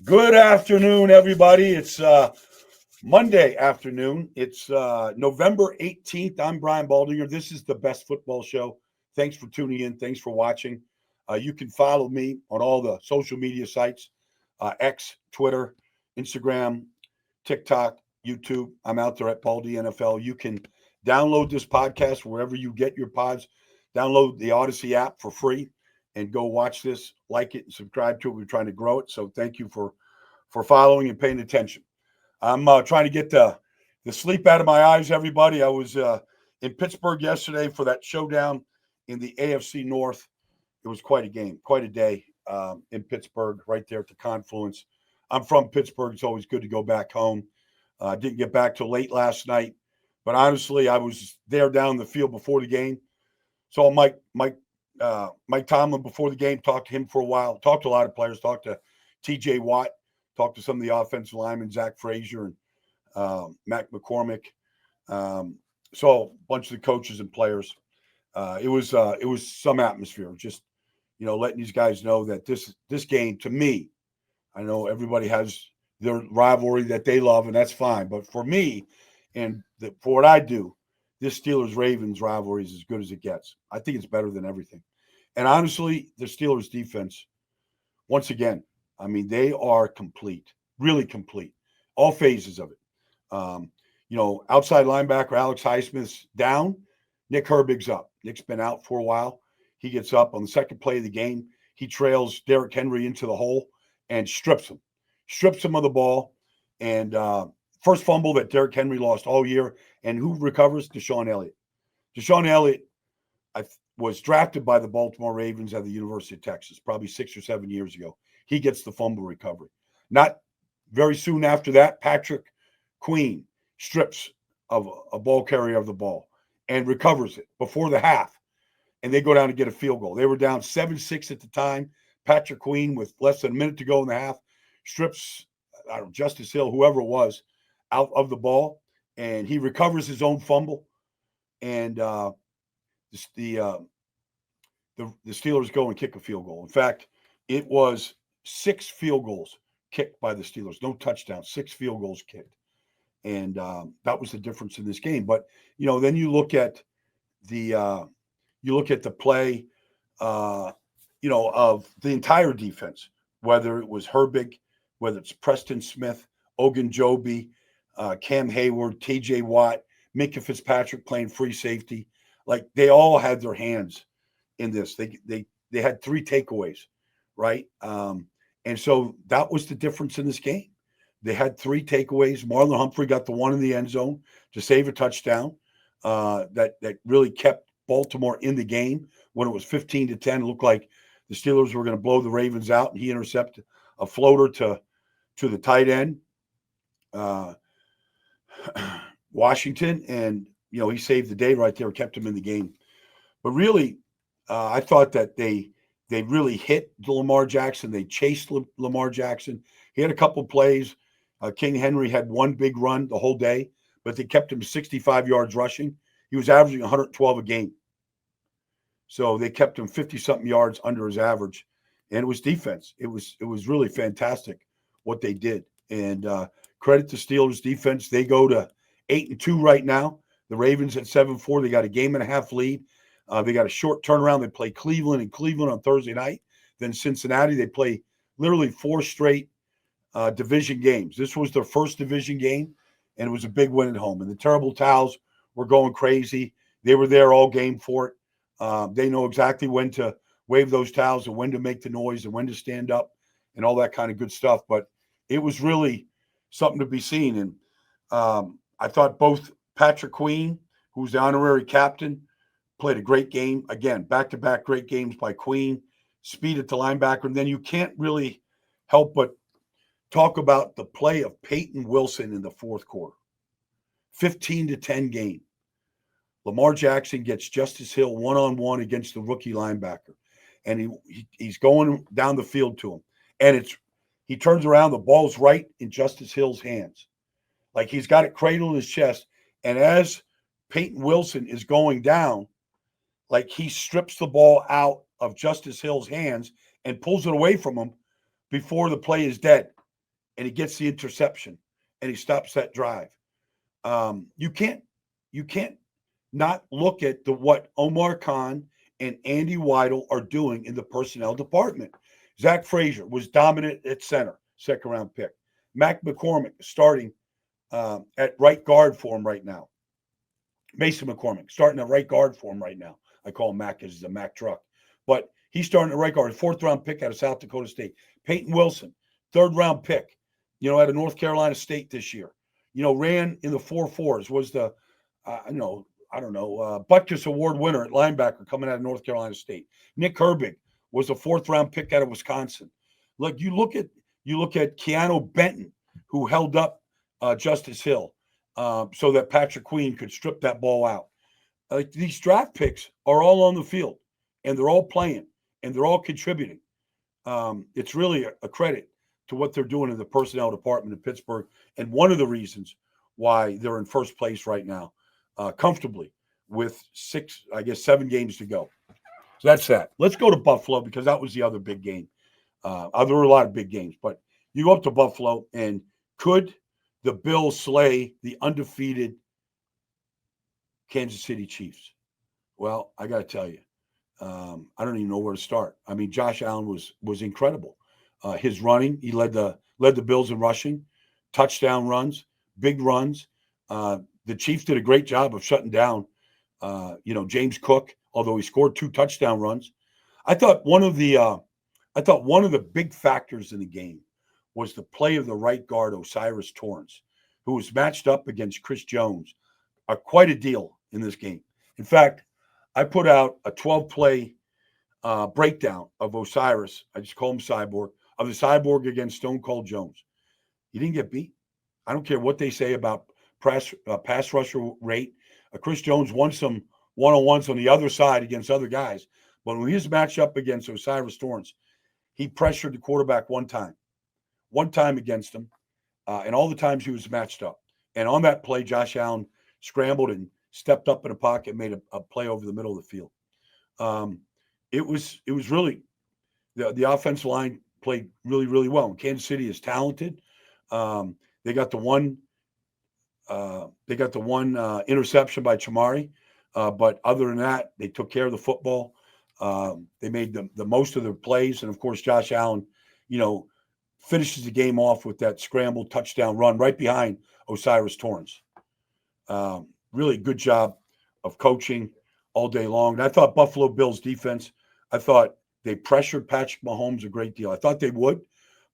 Good afternoon, everybody. It's Monday afternoon. It's November 18th. I'm Brian Baldinger. This is the best football show. Thanks for tuning in. Thanks for watching. You can follow me on all the social media sites, X, Twitter, Instagram, TikTok, YouTube. I'm out there at Baldy NFL. You can download this podcast wherever you get your pods. Download the Odyssey app for free and go watch this, like it, and subscribe to it. We're trying to grow it. So thank you for following and paying attention. I'm trying to get the sleep out of my eyes, everybody. I was in Pittsburgh yesterday for that showdown in the AFC North. It was quite a game, quite a day in Pittsburgh, right there at the confluence. I'm from Pittsburgh. It's always good to go back home. Didn't get back till late last night. But honestly, I was there down the field before the game. Saw Mike Tomlin before the game, talked to him for a while, talked to a lot of players, talked to TJ Watt, talked to some of the offensive linemen, Zach Frazier and Mac McCormick. Saw a bunch of the coaches and players. It was some atmosphere, just, letting these guys know that this game, to me, I know everybody has their rivalry that they love, and that's fine. But for me, for what I do, this Steelers-Ravens rivalry is as good as it gets. I think it's better than everything. And honestly, the Steelers defense, once again, I mean, they are complete, really complete, all phases of it. Outside linebacker Alex Highsmith's down. Nick Herbig's up. Nick's been out for a while. He gets up on the second play of the game. He trails Derrick Henry into the hole and strips him of the ball. And first fumble that Derrick Henry lost all year. And who recovers? Deshaun Elliott. Deshaun Elliott was drafted by the Baltimore Ravens at the University of Texas, probably 6 or 7 years ago. He gets the fumble recovery. Not very soon after that, Patrick Queen strips of a ball carrier of the ball and recovers it before the half. And they go down to get a field goal. They were down 7-6 at the time. Patrick Queen, with less than a minute to go in the half, strips Justice Hill, whoever it was, out of the ball. And he recovers his own fumble. And the Steelers go and kick a field goal. In fact, it was 6 field goals kicked by the Steelers. No touchdowns, 6 field goals kicked. And that was the difference in this game. But, then you look at the play, of the entire defense, whether it was Herbig, whether it's Preston Smith, Ogunjobi, Cam Hayward, TJ Watt, Minka Fitzpatrick playing free safety. Like, they all had their hands in this. They had 3 takeaways, right? And so that was the difference in this game. They had 3 takeaways. Marlon Humphrey got the one in the end zone to save a touchdown that really kept Baltimore in the game when it was 15-10. It looked like the Steelers were going to blow the Ravens out, and he intercepted a floater to the tight end, Washington, and he saved the day right there, kept him in the game. But really, I thought that they really hit Lamar Jackson. They chased Lamar Jackson. He had a couple plays. King Henry had one big run the whole day, but they kept him 65 yards rushing. He was averaging 112 a game. So they kept him 50-something yards under his average. And it was defense. It was really fantastic what they did. And credit to Steelers defense. They go to 8-2 right now. The Ravens at 7-4. They got a game and a half lead. They got a short turnaround. They play Cleveland on Thursday night. Then Cincinnati. They play literally 4 straight division games. This was their first division game, and it was a big win at home. And the Terrible Towels were going crazy. They were there all game for it. They know exactly when to wave those towels and when to make the noise and when to stand up and all that kind of good stuff. But it was really something to be seen. And I thought both Patrick Queen, who's the honorary captain, played a great game. Again, back-to-back great games by Queen. Speed at the linebacker. And then you can't really help but talk about the play of Peyton Wilson in the fourth quarter. 15-10 game. Lamar Jackson gets Justice Hill one-on-one against the rookie linebacker. And he's going down the field to him. And he turns around, the ball's right in Justice Hill's hands. Like, he's got it cradled in his chest. And as Peyton Wilson is going down, like, he strips the ball out of Justice Hill's hands and pulls it away from him before the play is dead. and he gets the interception, and he stops that drive. You can't not look at what Omar Khan and Andy Weidel are doing in the personnel department. Zach Frazier was dominant at center, second round pick. Mac McCormick starting at right guard for him right now. Mason McCormick starting at right guard for him right now. I call him Mac because he's a Mac truck. But he's starting at right guard, fourth round pick out of South Dakota State. Peyton Wilson, third round pick, out of North Carolina State this year. Ran in the 4.4s, was the, Butkus Award winner at linebacker coming out of North Carolina State. Nick Herbig was a fourth round pick out of Wisconsin. Like you look at Keanu Benton, who held up Justice Hill so that Patrick Queen could strip that ball out. These draft picks are all on the field, and they're all playing, and they're all contributing. It's really a credit to what they're doing in the personnel department in Pittsburgh, and one of the reasons why they're in first place right now, comfortably, with 7 games to go. So that's that. Let's go to Buffalo, because that was the other big game. There were a lot of big games, but you go up to Buffalo, and could the Bills slay the undefeated Kansas City Chiefs? Well, I got to tell you, I don't even know where to start. I mean, Josh Allen was incredible. His running, he led the Bills in rushing, touchdown runs, big runs. The Chiefs did a great job of shutting down, James Cook, although he scored 2 touchdown runs. I thought one of the big factors in the game was the play of the right guard, Osiris Torrance, who was matched up against Chris Jones, quite a deal in this game. In fact, I put out a 12-play breakdown of Osiris. I just call him Cyborg, of the Cyborg against Stone Cold Jones. He didn't get beat. I don't care what they say about pass rusher rate. Chris Jones won some one-on-ones on the other side against other guys. But when he was matched up against Osiris Torrance, he pressured the quarterback one time against him, and all the times he was matched up. And on that play, Josh Allen scrambled and stepped up in a pocket and made a play over the middle of the field. It was really the offensive line played really, really well. And Kansas City is talented. They got the one interception by Chamari, but other than that, they took care of the football. They made the most of their plays, and of course, Josh Allen, finishes the game off with that scramble touchdown run right behind Osiris Torrance. Really good job of coaching all day long. And I thought Buffalo Bills defense, I thought they pressured Patrick Mahomes a great deal. I thought they would,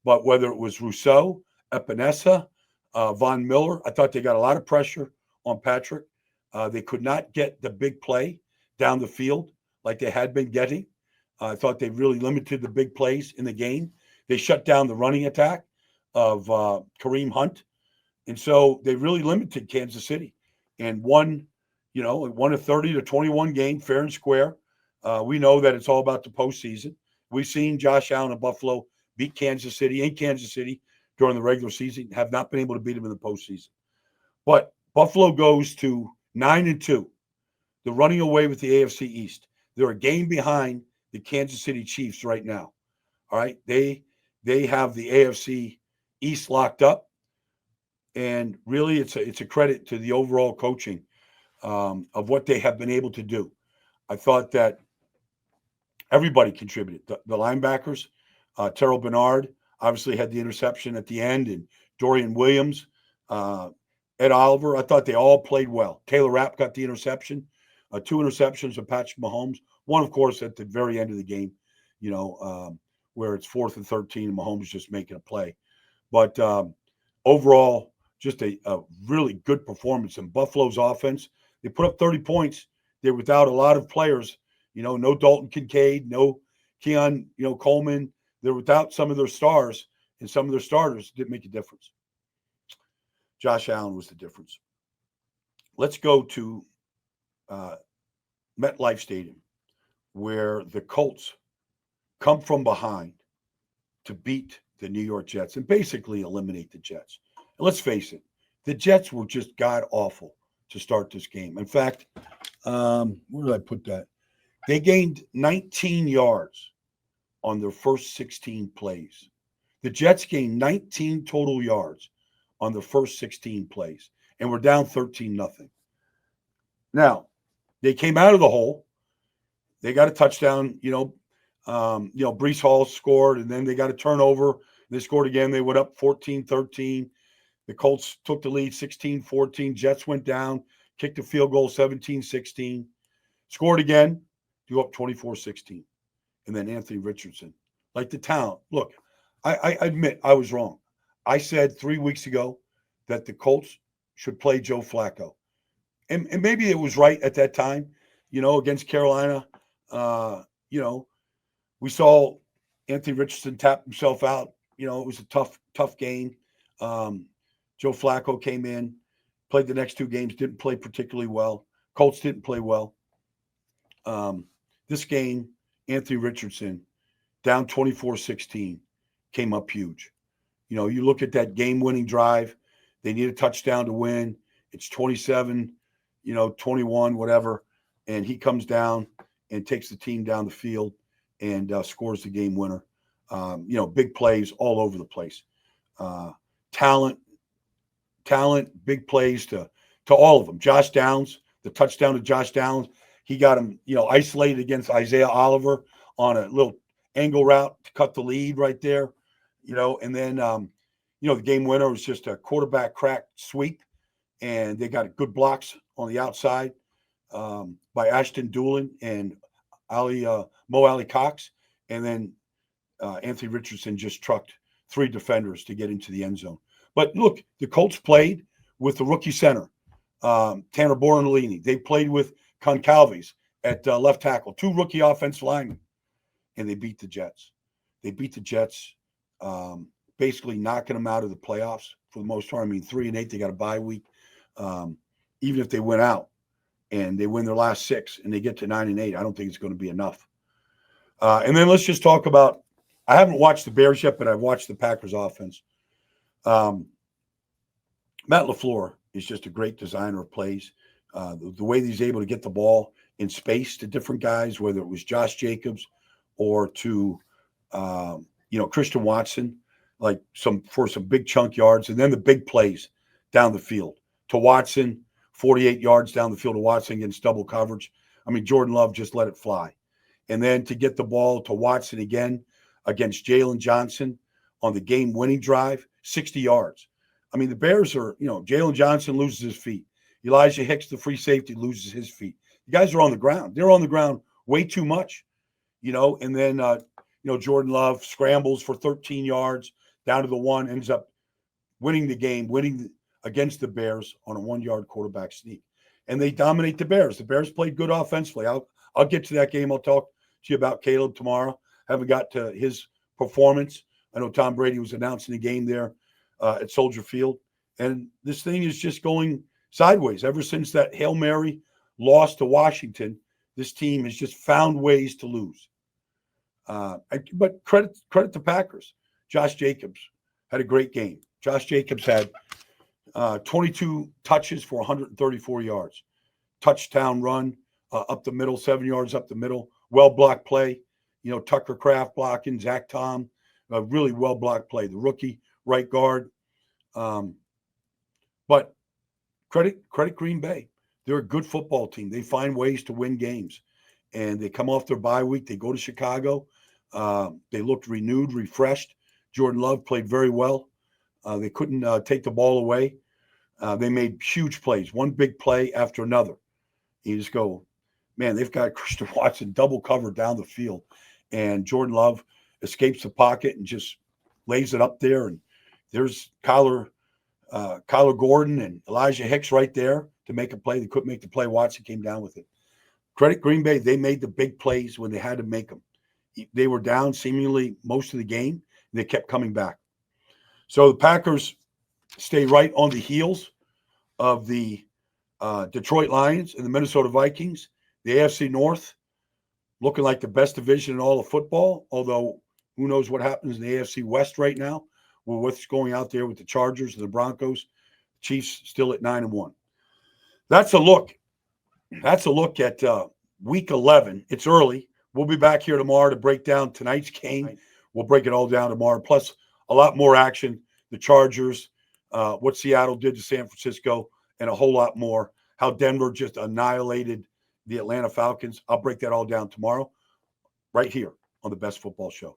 but whether it was Rousseau, Epinesa, Von Miller, I thought they got a lot of pressure on Patrick. They could not get the big play down the field like they had been getting. I thought they really limited the big plays in the game. They shut down the running attack of Kareem Hunt. And so they really limited Kansas City and won a 30-21 game, fair and square. We know that it's all about the postseason. We've seen Josh Allen and Buffalo beat Kansas City in Kansas City during the regular season, have not been able to beat them in the postseason. But Buffalo goes to 9-2. They're running away with the AFC East. They're a game behind the Kansas City Chiefs right now. All right. They have the AFC East locked up. And really, it's a credit to the overall coaching of what they have been able to do. I thought that everybody contributed. The linebackers, Terrell Bernard obviously had the interception at the end, and Dorian Williams, Ed Oliver. I thought they all played well. Taylor Rapp got the interception, 2 interceptions of Patrick Mahomes. One, of course, at the very end of the game, where it's 4th and 13 and Mahomes just making a play. But overall, just a really good performance in Buffalo's offense. They put up 30 points. They're without a lot of players. No Dalton Kincaid, no Keon, Coleman. They're without some of their stars, and some of their starters didn't make a difference. Josh Allen was the difference. Let's go to MetLife Stadium, where the Colts come from behind to beat the New York Jets and basically eliminate the Jets. And let's face it, the Jets were just god-awful to start this game. In fact, where did I put that? They gained 19 yards on their first 16 plays. The Jets gained 19 total yards on the first 16 plays, and we're down 13-0. Now, they came out of the hole. They got a touchdown, Brees Hall scored, and then they got a turnover. They scored again. They went up 14-13. The Colts took the lead 16-14. Jets went down, kicked a field goal 17-16. Scored again, go up 24-16. And then Anthony Richardson, like the talent. Look, I admit I was wrong. I said 3 weeks ago that the Colts should play Joe Flacco. And maybe it was right at that time, against Carolina. We saw Anthony Richardson tap himself out. It was a tough game. Joe Flacco came in, played the next 2 games, didn't play particularly well. Colts didn't play well. This game, Anthony Richardson, down 24-16, came up huge. You look at that game-winning drive. They need a touchdown to win. It's 27, 21, whatever. And he comes down and takes the team down the field and scores the game winner. Big plays all over the place. Talent, big plays to all of them. Josh Downs, the touchdown to Josh Downs, he got him, isolated against Isaiah Oliver on a little angle route to cut the lead right there, and then, the game winner was just a quarterback crack sweep, and they got good blocks on the outside by Ashton Doolin and Mo Ali Cox, and then Anthony Richardson just trucked 3 defenders to get into the end zone. But look, the Colts played with the rookie center, Tanner Bornolini. They played with Concalves at left tackle, 2 rookie offensive linemen, and they beat the Jets. They beat the Jets, basically knocking them out of the playoffs for the most part. 3-8, they got a bye week. Even if they went out and they win their last 6 and they get to 9-8, I don't think it's going to be enough. And then let's just talk about, I haven't watched the Bears yet, but I've watched the Packers offense. Matt LaFleur is just a great designer of plays. The way he's able to get the ball in space to different guys, whether it was Josh Jacobs or to, Christian Watson, for some big chunk yards, and then the big plays down the field to Watson, 48 yards down the field to Watson against double coverage. Jordan Love just let it fly. And then to get the ball to Watson again against Jalen Johnson on the game-winning drive, 60 yards. The Bears are, Jalen Johnson loses his feet. Elijah Hicks, the free safety, loses his feet. The guys are on the ground. They're on the ground way too much, and then, Jordan Love scrambles for 13 yards down to the 1, ends up winning the game, against the Bears on a 1-yard quarterback sneak. And they dominate the Bears. The Bears played good offensively. I'll get to that game. I'll talk to you about Caleb tomorrow. Haven't got to his performance. I know Tom Brady was announcing the game there at Soldier Field. And this thing is just going sideways. Ever since that Hail Mary loss to Washington, this team has just found ways to lose. But credit the Packers. Josh Jacobs had a great game. Josh Jacobs had 22 touches for 134 yards. Touchdown run up the middle, 7 yards up the middle. Well-blocked play. Tucker Kraft blocking, Zach Tom, a really well-blocked play. The rookie right guard. But credit Green Bay. They're a good football team. They find ways to win games. And they come off their bye week. They go to Chicago. They looked renewed, refreshed. Jordan Love played very well. They couldn't take the ball away. They made huge plays, one big play after another. You just go, man, they've got Christian Watson double covered down the field. And Jordan Love escapes the pocket and just lays it up there. And there's Kyler Gordon and Elijah Hicks right there to make a play. They couldn't make the play. Watson came down with it. Credit Green Bay. They made the big plays when they had to make them. They were down seemingly most of the game, and they kept coming back. So the Packers stay right on the heels of the Detroit Lions and the Minnesota Vikings. The AFC North looking like the best division in all of football, although who knows what happens in the AFC West right now with what's going out there with the Chargers and the Broncos. Chiefs still at 9-1. That's a look. That's a look at Week 11. It's early. We'll be back here tomorrow to break down tonight's game. We'll break it all down tomorrow. Plus, a lot more action. The Chargers, what Seattle did to San Francisco, and a whole lot more. How Denver just annihilated the Atlanta Falcons. I'll break that all down tomorrow, right here on the Best Football Show.